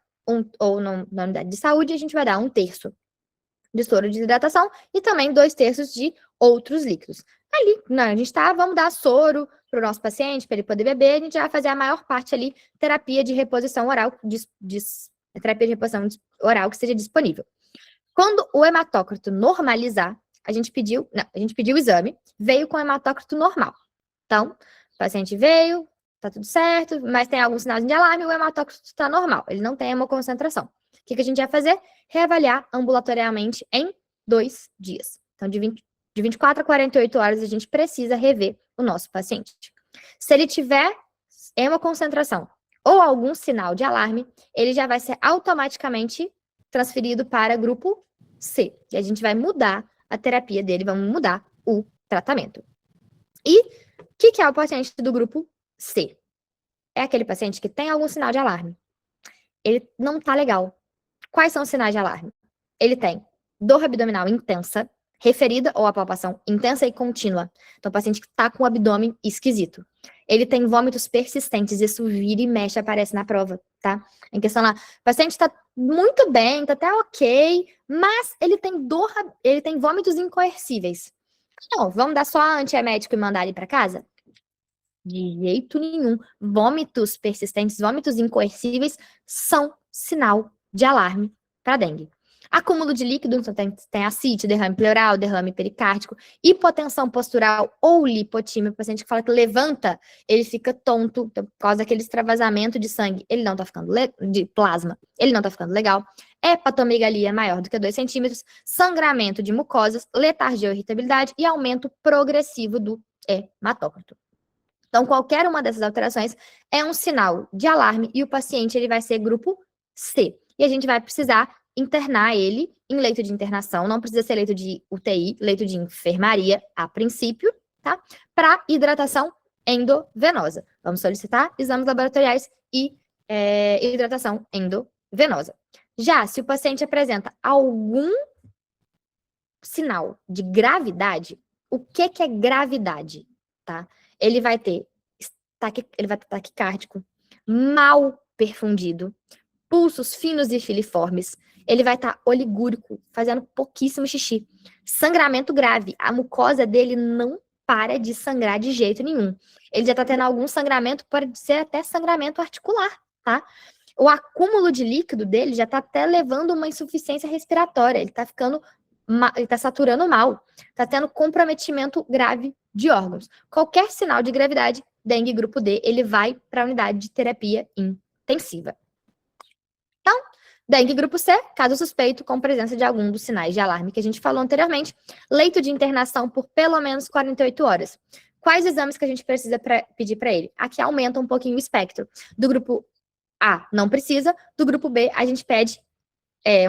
na unidade de saúde, a gente vai dar 1/3 de soro de hidratação e também 2/3 de outros líquidos. Ali, a gente vamos dar soro para o nosso paciente, para ele poder beber, a gente vai fazer a maior parte ali, terapia de reposição oral, terapia de reposição oral que seja disponível. Quando o hematócrito normalizar, a gente pediu o exame, veio com hematócrito normal. Então, o paciente veio, tá tudo certo, mas tem alguns sinais de alarme, o hematócrito está normal, ele não tem hemoconcentração. O que a gente vai fazer? Reavaliar ambulatorialmente em 2 dias. Então, de 24 a 48 horas, a gente precisa rever o nosso paciente. Se ele tiver hemoconcentração ou algum sinal de alarme, ele já vai ser automaticamente transferido para grupo C. E a gente vai mudar a terapia dele, vamos mudar o tratamento. E o que é o paciente do grupo C? É aquele paciente que tem algum sinal de alarme. Ele não tá legal. Quais são os sinais de alarme? Ele tem dor abdominal intensa, referida ou a palpação intensa e contínua. Então, o paciente que está com o abdômen esquisito. Ele tem vômitos persistentes, isso vira e mexe, aparece na prova, tá? Em questão lá, o paciente está muito bem, está até ok, mas ele tem ele tem vômitos incoercíveis. Não, vamos dar só antiemético e mandar ele para casa? De jeito nenhum. Vômitos persistentes, vômitos incoercíveis são sinal de alarme para dengue. Acúmulo de líquido, então tem ascite, derrame pleural, derrame pericárdico, hipotensão postural ou lipotímia, o paciente que fala que levanta, ele fica tonto, então, por causa daquele extravasamento de sangue, ele não tá ficando de plasma, ele não tá ficando legal. Hepatomegalia maior do que 2 centímetros, sangramento de mucosas, letargia ou irritabilidade e aumento progressivo do hematócrito. Então, qualquer uma dessas alterações é um sinal de alarme e o paciente ele vai ser grupo C. E a gente vai precisar internar ele em leito de internação, não precisa ser leito de UTI, leito de enfermaria a princípio, tá? Para hidratação endovenosa. Vamos solicitar exames laboratoriais e hidratação endovenosa. Já se o paciente apresenta algum sinal de gravidade, o que é gravidade, tá? Ele vai ter taquicárdico, mal perfundido, pulsos finos e filiformes, ele vai estar oligúrico, fazendo pouquíssimo xixi, sangramento grave, a mucosa dele não para de sangrar de jeito nenhum. Ele já está tendo algum sangramento, pode ser até sangramento articular, tá? O acúmulo de líquido dele já está até levando uma insuficiência respiratória, ele está ficando, ele está saturando mal, está tendo comprometimento grave de órgãos. Qualquer sinal de gravidade, dengue grupo D, ele vai para a unidade de terapia intensiva. Então, dengue grupo C, caso suspeito com presença de algum dos sinais de alarme que a gente falou anteriormente, leito de internação por pelo menos 48 horas. Quais exames que a gente precisa pedir para ele? Aqui aumenta um pouquinho o espectro. Do grupo A, não precisa. Do grupo B, a gente pede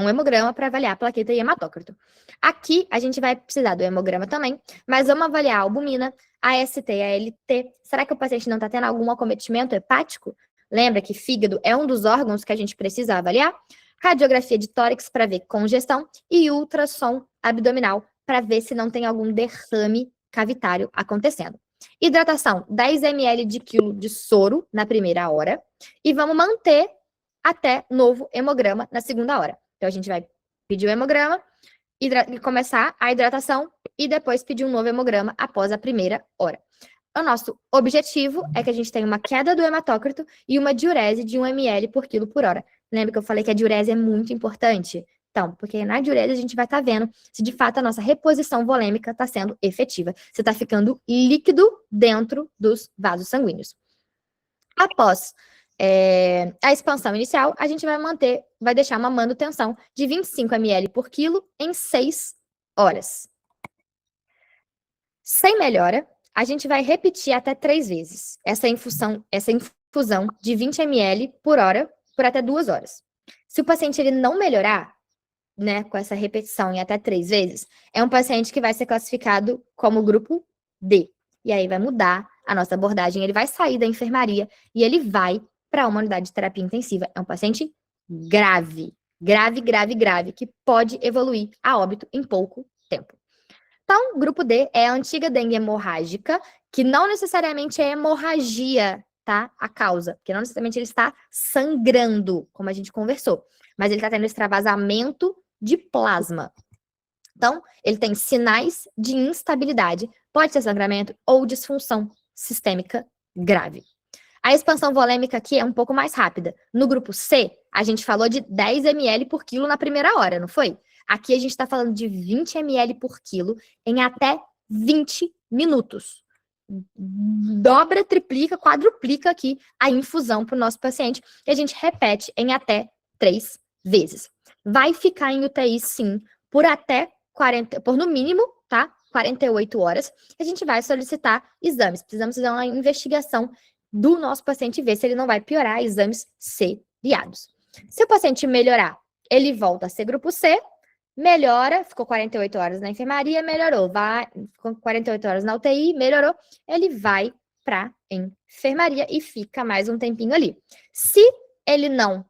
um hemograma para avaliar a plaqueta e hematócrito. Aqui, a gente vai precisar do hemograma também, mas vamos avaliar a albumina, a AST e a ALT. Será que o paciente não está tendo algum acometimento hepático? Lembra que fígado é um dos órgãos que a gente precisa avaliar? Radiografia de tórax para ver congestão e ultrassom abdominal para ver se não tem algum derrame cavitário acontecendo. Hidratação, 10 ml de quilo de soro na primeira hora e vamos manter até novo hemograma na segunda hora. Então, a gente vai pedir o hemograma, começar a hidratação e depois pedir um novo hemograma após a primeira hora. O nosso objetivo é que a gente tenha uma queda do hematócrito e uma diurese de 1 ml por quilo por hora. Lembra que eu falei que a diurese é muito importante? Então, porque na diurese a gente vai estar vendo se de fato a nossa reposição volêmica está sendo efetiva. Se está ficando líquido dentro dos vasos sanguíneos. Após a expansão inicial, a gente vai deixar uma manutenção de 25 ml por quilo em 6 horas. Sem melhora, a gente vai repetir até 3 vezes essa infusão de 20 ml por hora por até 2 horas. Se o paciente ele não melhorar, né, com essa repetição em até 3 vezes, é um paciente que vai ser classificado como grupo D. E aí vai mudar a nossa abordagem, ele vai sair da enfermaria e ele vai para uma unidade de terapia intensiva. É um paciente grave, que pode evoluir a óbito em pouco tempo. Então, grupo D é a antiga dengue hemorrágica, que não necessariamente é hemorragia, tá? A causa, porque não necessariamente ele está sangrando, como a gente conversou, mas ele está tendo extravasamento de plasma. Então, ele tem sinais de instabilidade, pode ser sangramento ou disfunção sistêmica grave. A expansão volêmica aqui é um pouco mais rápida. No grupo C, a gente falou de 10 ml por quilo na primeira hora, não foi? Aqui a gente está falando de 20 ml por quilo em até 20 minutos. Dobra, triplica, quadruplica aqui a infusão para o nosso paciente e a gente repete em até 3 vezes. Vai ficar em UTI, sim, por no mínimo, tá? 48 horas. A gente vai solicitar exames. Precisamos fazer uma investigação do nosso paciente e ver se ele não vai piorar, exames seriados. Se o paciente melhorar, ele volta a ser grupo C, melhora, ficou 48 horas na enfermaria, melhorou, ficou 48 horas na UTI, melhorou, ele vai para enfermaria e fica mais um tempinho ali. Se ele não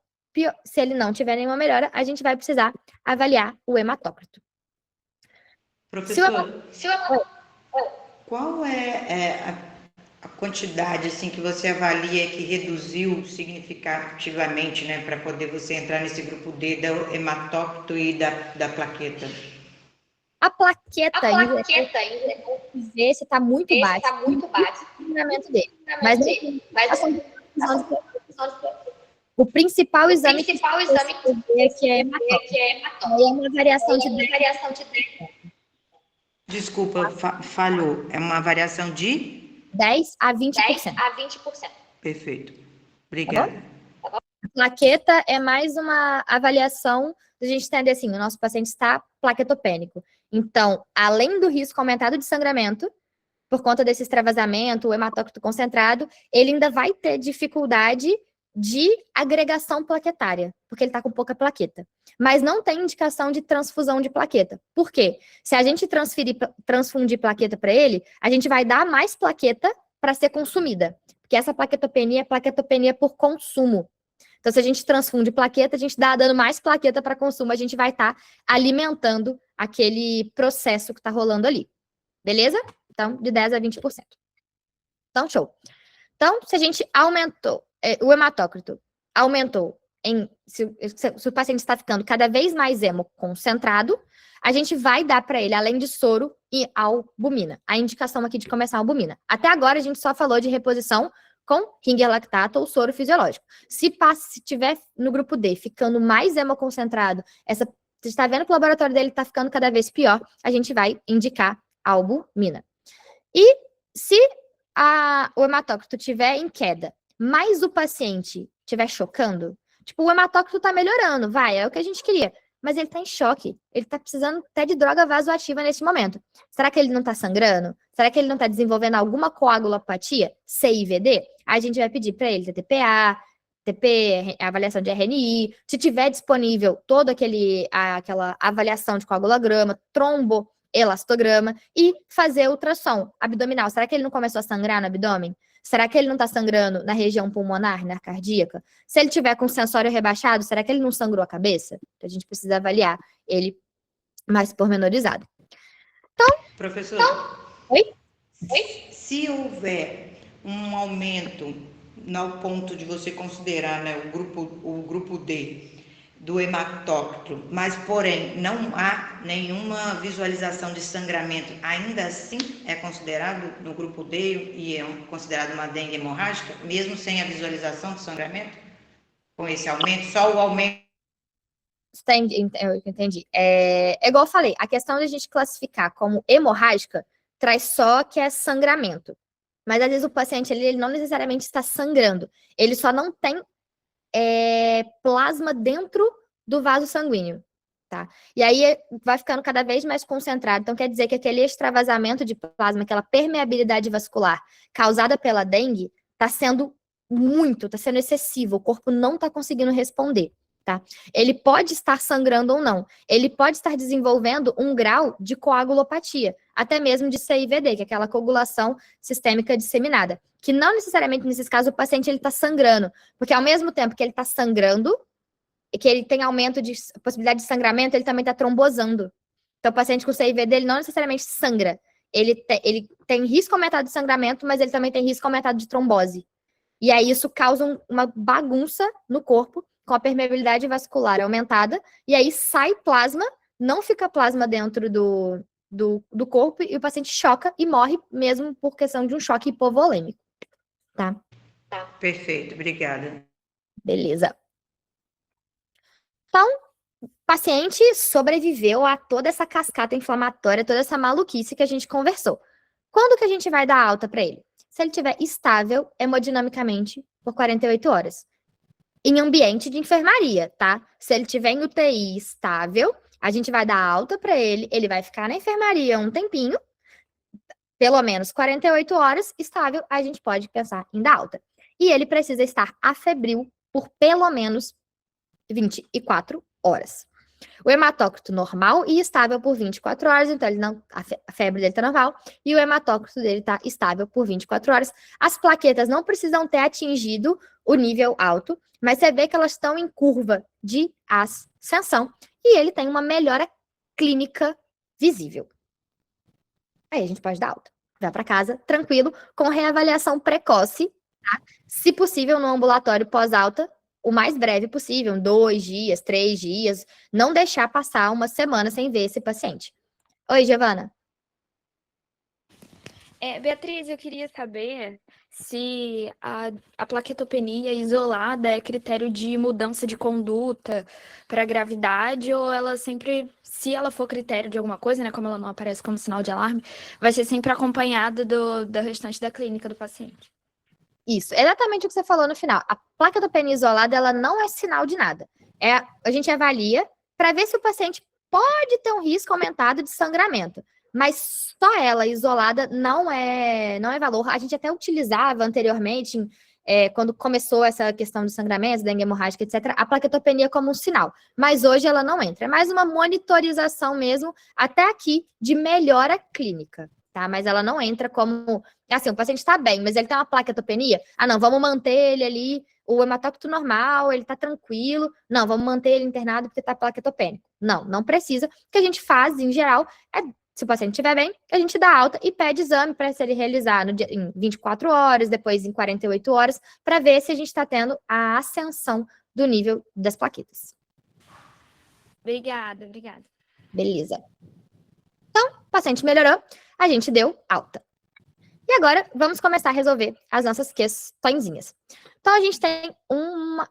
tiver nenhuma melhora, a gente vai precisar avaliar o hematócrito.
Professor, qual é a quantidade assim, que você avalia que reduziu significativamente, né, para poder você entrar nesse grupo D do hematócrito e da plaqueta?
A plaqueta ver se está muito baixo. O fundamento dele. Mas O principal exame que é hematócrito. Aí é uma variação de
Desculpa, falhou. É uma variação de?
10 a 20%.
Perfeito. Obrigada.
Plaqueta é mais uma avaliação da gente entender assim, o nosso paciente está plaquetopênico. Então, além do risco aumentado de sangramento, por conta desse extravasamento, o hematócrito concentrado, ele ainda vai ter dificuldade de agregação plaquetária, porque ele está com pouca plaqueta. Mas não tem indicação de transfusão de plaqueta. Por quê? Se a gente transfundir plaqueta para ele, a gente vai dar mais plaqueta para ser consumida. Porque essa plaquetopenia é plaquetopenia por consumo. Então, se a gente transfunde plaqueta, a gente dá dando mais plaqueta para consumo, a gente vai estar alimentando aquele processo que está rolando ali. Beleza? Então, de 10 a 20%. Então, show. Então, se a gente aumentou, o hematócrito aumentou, se o paciente está ficando cada vez mais hemoconcentrado, a gente vai dar para ele, além de soro, e albumina. A indicação aqui de começar a albumina. Até agora, a gente só falou de reposição com ringer lactato ou soro fisiológico. Se tiver no grupo D ficando mais hemoconcentrado, você está vendo que o laboratório dele está ficando cada vez pior, a gente vai indicar albumina. E se o hematócrito estiver em queda, mas o paciente estiver chocando, tipo, o hematócrito está melhorando, é o que a gente queria, mas ele está em choque, ele está precisando até de droga vasoativa nesse momento. Será que ele não está sangrando? Será que ele não está desenvolvendo alguma coagulopatia, CIVD? Aí a gente vai pedir para ele TPA, avaliação de RNI, se tiver disponível toda aquela avaliação de coagulograma, tromboelastograma e fazer ultrassom abdominal. Será que ele não começou a sangrar no abdômen? Será que ele não está sangrando na região pulmonar, na cardíaca? Se ele tiver com sensório rebaixado, será que ele não sangrou a cabeça? Então, a gente precisa avaliar ele mais pormenorizado.
Professor,
Oi?
se houver um aumento no ponto de você considerar, né, o grupo D do hematócrito, mas porém não há nenhuma visualização de sangramento, ainda assim é considerado no grupo D e é considerado uma dengue hemorrágica, mesmo sem a visualização de sangramento? Com esse aumento, só o aumento?
Eu entendi. É igual eu falei, a questão de a gente classificar como hemorrágica traz só que é sangramento. Mas às vezes o paciente ele não necessariamente está sangrando, ele só não tem plasma dentro do vaso sanguíneo, tá? E aí vai ficando cada vez mais concentrado. Então quer dizer que aquele extravasamento de plasma, aquela permeabilidade vascular causada pela dengue, está sendo excessivo. O corpo não está conseguindo responder, tá? Ele pode estar sangrando ou não. Ele pode estar desenvolvendo um grau de coagulopatia, até mesmo de CIVD, que é aquela coagulação sistêmica disseminada. Que não necessariamente, nesses casos, o paciente está sangrando, porque ao mesmo tempo que ele está sangrando, e que ele tem aumento de possibilidade de sangramento, ele também está trombosando. Então, o paciente com CIVD, ele não necessariamente sangra. Ele tem risco aumentado de sangramento, mas ele também tem risco aumentado de trombose. E aí, isso causa uma bagunça no corpo, com a permeabilidade vascular aumentada, e aí sai plasma, não fica plasma dentro do corpo, e o paciente choca e morre mesmo por questão de um choque hipovolêmico. Tá?
Perfeito, obrigada.
Beleza. Então, o paciente sobreviveu a toda essa cascata inflamatória, toda essa maluquice que a gente conversou. Quando que a gente vai dar alta para ele? Se ele estiver estável hemodinamicamente por 48 horas. Em ambiente de enfermaria, tá? Se ele estiver em UTI estável, a gente vai dar alta para ele vai ficar na enfermaria um tempinho, pelo menos 48 horas, estável, a gente pode pensar em dar alta. E ele precisa estar afebril por pelo menos 24 horas. O hematócrito normal e estável por 24 horas, então a febre dele está normal, e o hematócrito dele está estável por 24 horas. As plaquetas não precisam ter atingido o nível alto, mas você vê que elas estão em curva de ascensão, e ele tem uma melhora clínica visível. Aí a gente pode dar alta. Vai para casa, tranquilo, com reavaliação precoce, tá? Se possível, no ambulatório pós-alta, o mais breve possível, 2 dias, 3 dias, não deixar passar uma semana sem ver esse paciente. Oi, Giovana.
Beatriz, eu queria saber se a plaquetopenia isolada é critério de mudança de conduta para gravidade ou ela sempre, se ela for critério de alguma coisa, né, como ela não aparece como sinal de alarme, vai ser sempre acompanhada do restante da clínica do paciente.
Isso, exatamente o que você falou no final. A plaquetopenia isolada, ela não é sinal de nada. A gente avalia para ver se o paciente pode ter um risco aumentado de sangramento. Mas só ela isolada não é valor. A gente até utilizava anteriormente, quando começou essa questão de sangramento, dengue hemorrágica, etc., a plaquetopenia como um sinal. Mas hoje ela não entra. É mais uma monitorização mesmo, até aqui, de melhora clínica, tá? Mas ela não entra como... Assim, o paciente está bem, mas ele tem uma plaquetopenia. Ah, não, vamos manter ele ali, o hematócrito normal, ele está tranquilo. Não, vamos manter ele internado porque está plaquetopênico. Não, não precisa. O que a gente faz, em geral, é... Se o paciente estiver bem, a gente dá alta e pede exame para ser realizado em 24 horas, depois em 48 horas, para ver se a gente está tendo a ascensão do nível das plaquetas.
Obrigada.
Beleza. Então, o paciente melhorou, a gente deu alta. E agora, vamos começar a resolver as nossas questõezinhas. Então, a gente tem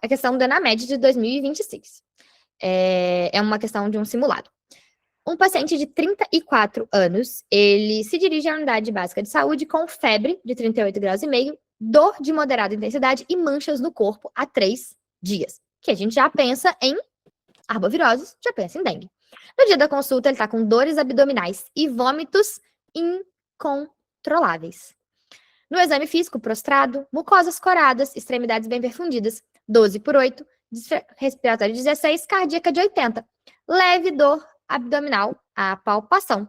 a questão do ENAMED de 2026. É uma questão de um simulado. Um paciente de 34 anos, ele se dirige à unidade básica de saúde com febre de 38,5 graus, dor de moderada intensidade e manchas no corpo há 3 dias. Que a gente já pensa em arboviroses, já pensa em dengue. No dia da consulta, ele está com dores abdominais e vômitos incontroláveis. No exame físico, prostrado, mucosas coradas, extremidades bem perfundidas, 12/8, respiratório 16, cardíaca de 80. Leve dor abdominal, a palpação,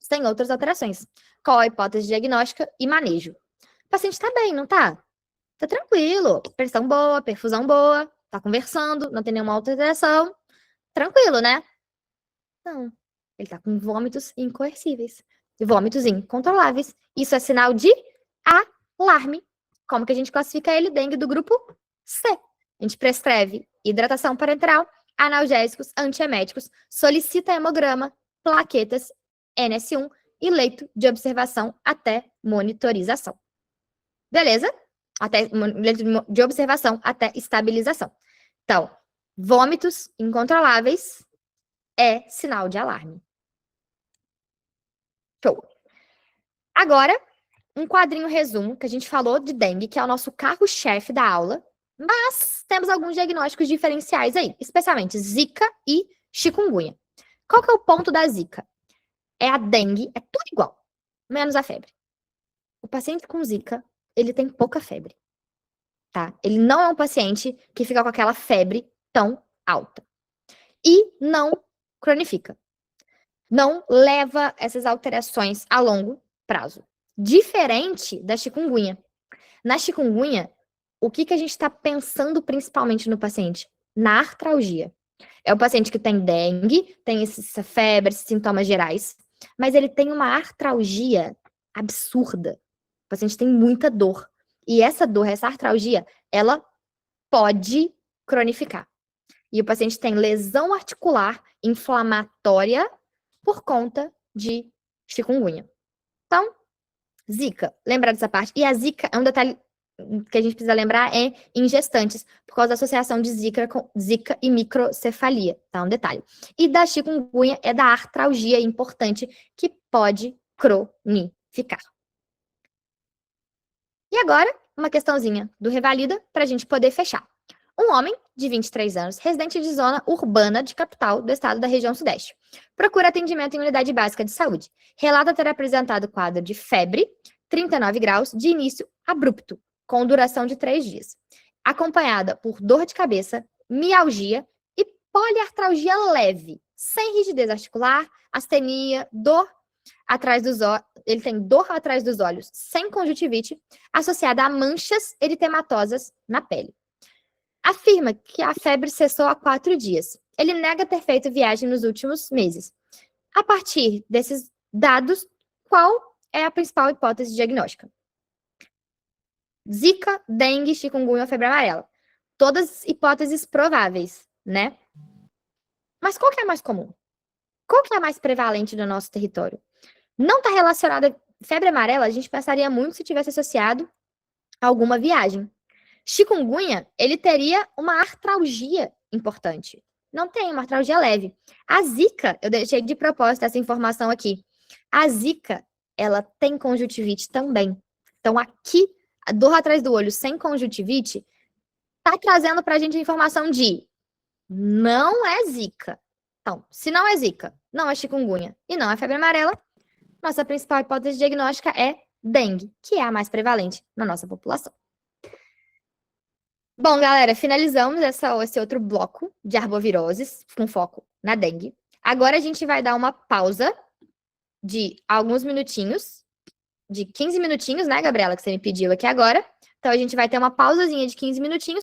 sem outras alterações. Qual a hipótese diagnóstica e manejo? O paciente está bem, não tá? Tá tranquilo, pressão boa, perfusão boa, tá conversando, não tem nenhuma alteração. Tranquilo, né? Não. Ele tá com vômitos incoercíveis, vômitos incontroláveis. Isso é sinal de alarme. Como que a gente classifica ele? Dengue do grupo C. A gente prescreve hidratação parenteral, analgésicos, antieméticos, solicita hemograma, plaquetas, NS1 e leito de observação até monitorização. Beleza? Leito de observação até estabilização. Então, vômitos incontroláveis é sinal de alarme. Show. Agora, um quadrinho resumo, que a gente falou de dengue, que é o nosso carro-chefe da aula, mas temos alguns diagnósticos diferenciais aí, especialmente zika e chikungunya. Qual que é o ponto da zika? É a dengue, é tudo igual, menos a febre. O paciente com zika, ele tem pouca febre, tá? Ele não é um paciente que fica com aquela febre tão alta. E não cronifica. Não leva essas alterações a longo prazo. Diferente da chikungunya. Na chikungunya, o que a gente está pensando principalmente no paciente? Na artralgia. É o paciente que tem dengue, tem essa febre, esses sintomas gerais, mas ele tem uma artralgia absurda. O paciente tem muita dor. E essa dor, essa artralgia, ela pode cronificar. E o paciente tem lesão articular inflamatória por conta de chikungunya. Então, zika, lembrar dessa parte. E a zika é um detalhe que a gente precisa lembrar em gestantes, por causa da associação de zika e microcefalia, tá? Um detalhe. E da chikungunya é da artralgia importante que pode cronificar. E agora, uma questãozinha do Revalida para a gente poder fechar. Um homem de 23 anos, residente de zona urbana de capital do estado da região sudeste, procura atendimento em unidade básica de saúde. Relata ter apresentado quadro de febre, 39 graus, de início abrupto, com duração de 3 dias, acompanhada por dor de cabeça, mialgia e poliartralgia leve, sem rigidez articular, astenia, dor atrás dos olhos, ele tem dor atrás dos olhos, sem conjuntivite, associada a manchas eritematosas na pele. Afirma que a febre cessou há 4 dias. Ele nega ter feito viagem nos últimos meses. A partir desses dados, qual é a principal hipótese diagnóstica? Zika, dengue, chikungunya ou febre amarela. Todas hipóteses prováveis, né? Mas qual que é a mais comum? Qual que é a mais prevalente no nosso território? Não está relacionada febre amarela a gente pensaria muito se tivesse associado a alguma viagem. Chikungunya, ele teria uma artralgia importante. Não tem uma artralgia leve. A Zika, eu deixei de propósito essa informação aqui. A Zika, ela tem conjuntivite também. Então, aqui, a dor atrás do olho sem conjuntivite, tá trazendo pra gente a informação de não é Zika. Então, se não é Zika, não é chikungunya e não é febre amarela, nossa principal hipótese diagnóstica é dengue, que é a mais prevalente na nossa população. Bom, galera, finalizamos esse outro bloco de arboviroses com foco na dengue. Agora a gente vai dar uma pausa de alguns minutinhos, de 15 minutinhos, né, Gabriela, que você me pediu aqui agora. Então a gente vai ter uma pausazinha de 15 minutinhos